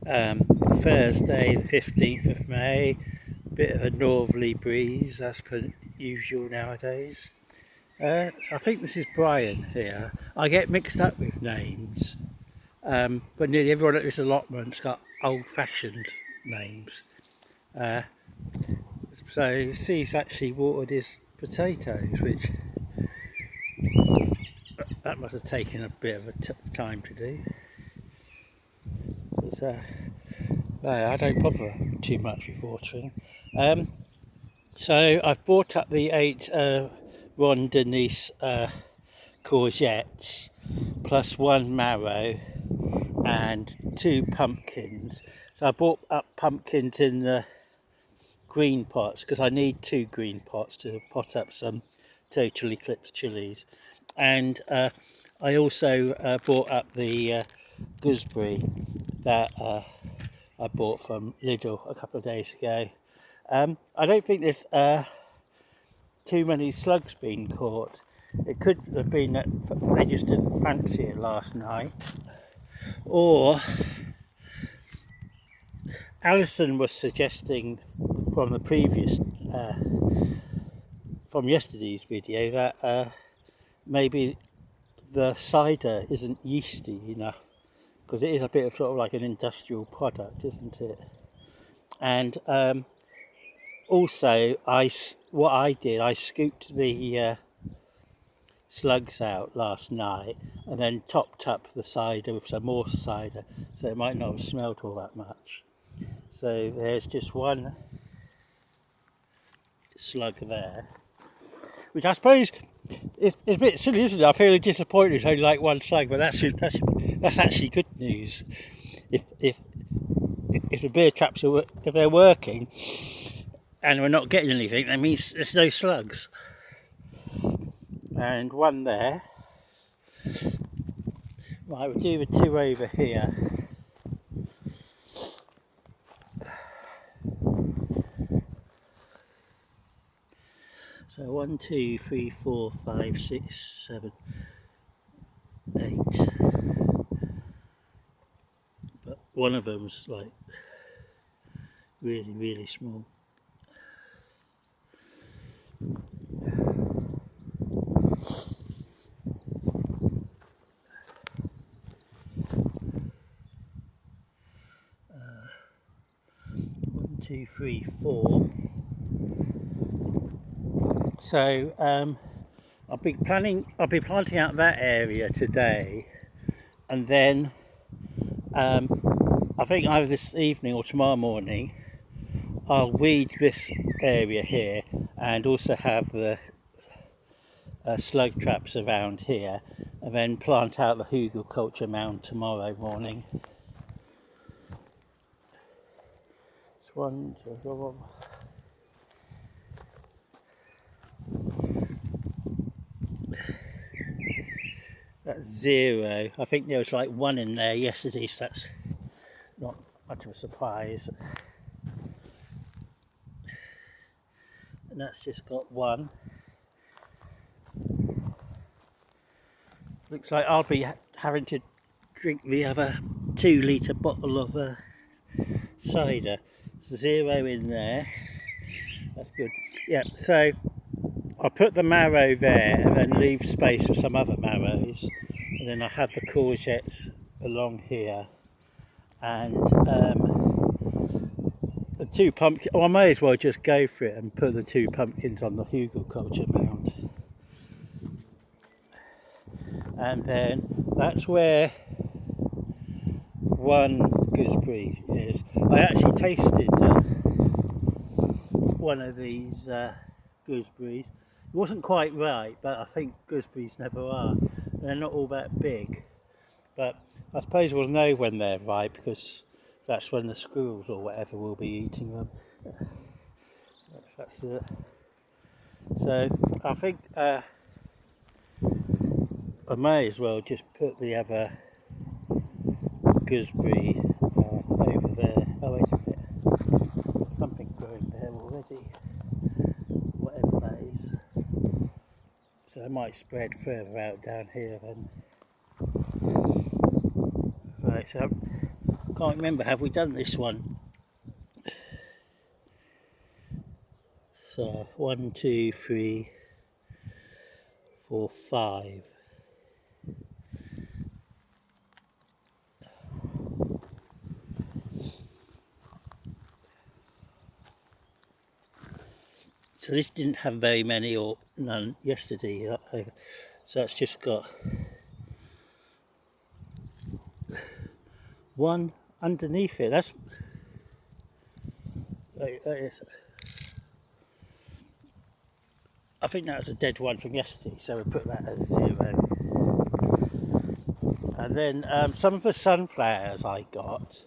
Thursday the 15th of May, bit of a northerly breeze as per usual nowadays. So I think this is Brian here. I get mixed up with names, but nearly everyone at this allotment's got old-fashioned names. So C's actually watered his potatoes, which that must have taken a bit of time to do. But, no, I don't bother too much with watering. So I've brought up the 8 Ron Denise courgettes, plus 1 marrow and 2 pumpkins. So I brought up pumpkins in the green pots because I need 2 green pots to pot up some total eclipse chilies. And I also brought up the gooseberry that I bought from Lidl a couple of days ago. I don't think there's too many slugs being caught. It could have been that they just didn't fancy it last night, or Alison was suggesting from the previous from yesterday's video that maybe the cider isn't yeasty enough, because it is a bit of sort of like an industrial product, isn't it? And also what I did, I scooped the slugs out last night and then topped up the cider with some more cider, so it might not have smelled all that much. So there's just 1 slug there, which I suppose is a bit silly, isn't it? I feel disappointed it's only like 1 slug, but that's actually good news. If the beer traps if they're working and we're not getting anything, that means there's no slugs. And 1 there. Right, we'll do the 2 over here. So 1, 2, 3, 4, 5, 6, 7, 8. But one of them's like really, really small. One, two, three, 4. So I'll be planting out that area today, and then I think either this evening or tomorrow morning I'll weed this area here and also have the slug traps around here, and then plant out the hugelkultur mound tomorrow morning. It's 1, 2, 3. That's 0. I think there was like 1 in there yesterday, so that's not much of a surprise. And that's just got 1. Looks like I'll be having to drink the other 2-litre bottle of cider. 0 in there. That's good. Yeah, so I'll put the marrow there and then leave space for some other marrows, and then I have the courgettes along here, and the 2 pumpkins. Oh, I may as well just go for it and put the 2 pumpkins on the hugelkultur mound, and then that's where 1 gooseberry is. I actually tasted one of these gooseberries. It wasn't quite right, but I think gooseberries never are. They're not all that big, but I suppose we'll know when they're ripe, because that's when the squirrels or whatever will be eating them. That's it. So I think I may as well just put the other gooseberry over there. Oh, wait a minute, something growing there already, whatever that is. So I might spread further out down here then. Right, so Can't remember, have we done this one? So 1, 2, 3, 4, 5. So this didn't have very many or none yesterday, so it's just got one underneath it. That is, I think that was a dead one from yesterday, so we put that as 0. And then some of the sunflowers I got,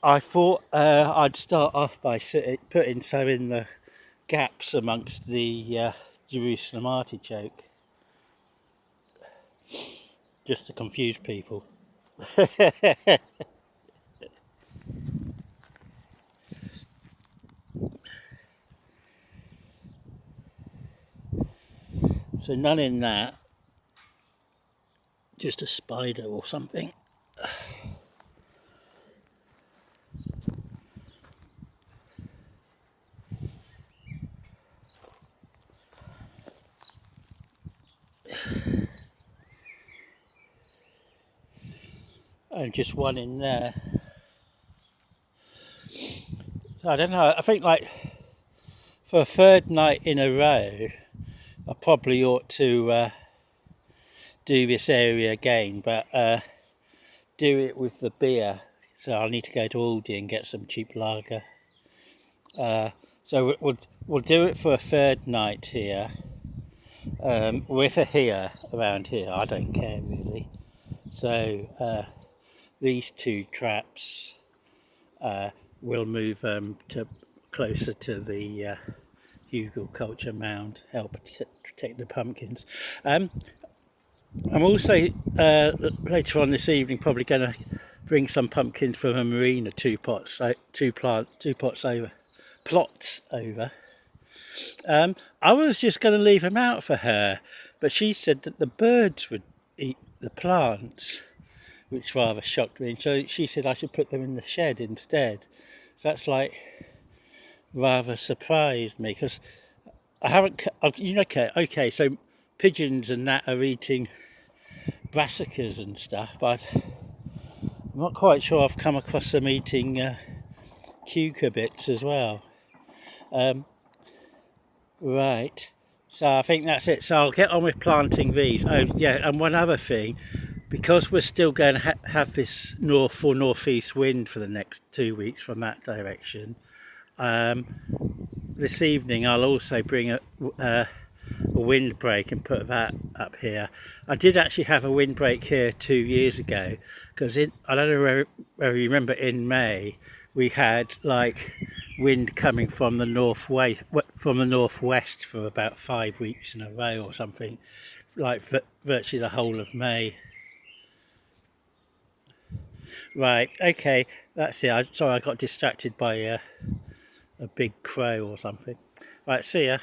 I thought I'd start off by putting some in the gaps amongst the Jerusalem artichoke, just to confuse people. So none in that, just a spider or something. And just one in there. So I don't know, I think like for a third night in a row, I probably ought to do this area again, but do it with the beer. So I'll need to go to Aldi and get some cheap lager. So we'll do it for a third night here, with a here around here. I don't care really. So these 2 traps, we'll move to closer to the hugelkultur mound, help protect the pumpkins. I'm also later on this evening probably going to bring some pumpkins from a marina, 2 plots over. I was just going to leave them out for her, but she said that the birds would eat the plants, which rather shocked me. And so she said I should put them in the shed instead. So that's like rather surprised me, because I haven't. Okay. So pigeons and that are eating brassicas and stuff, but I'm not quite sure I've come across them eating cucurbits as well. Right, so I think that's it. So I'll get on with planting these. Oh yeah, and one other thing, because we're still going to have this north or northeast wind for the next 2 weeks from that direction, this evening I'll also bring a windbreak and put that up here. I did actually have a windbreak here 2 years ago, because I don't know whether you remember, in May we had like wind coming from the northwest for about 5 weeks in a row or something, like virtually the whole of May. Right, okay, that's it. Sorry, I got distracted by a big crow or something. Right, see ya.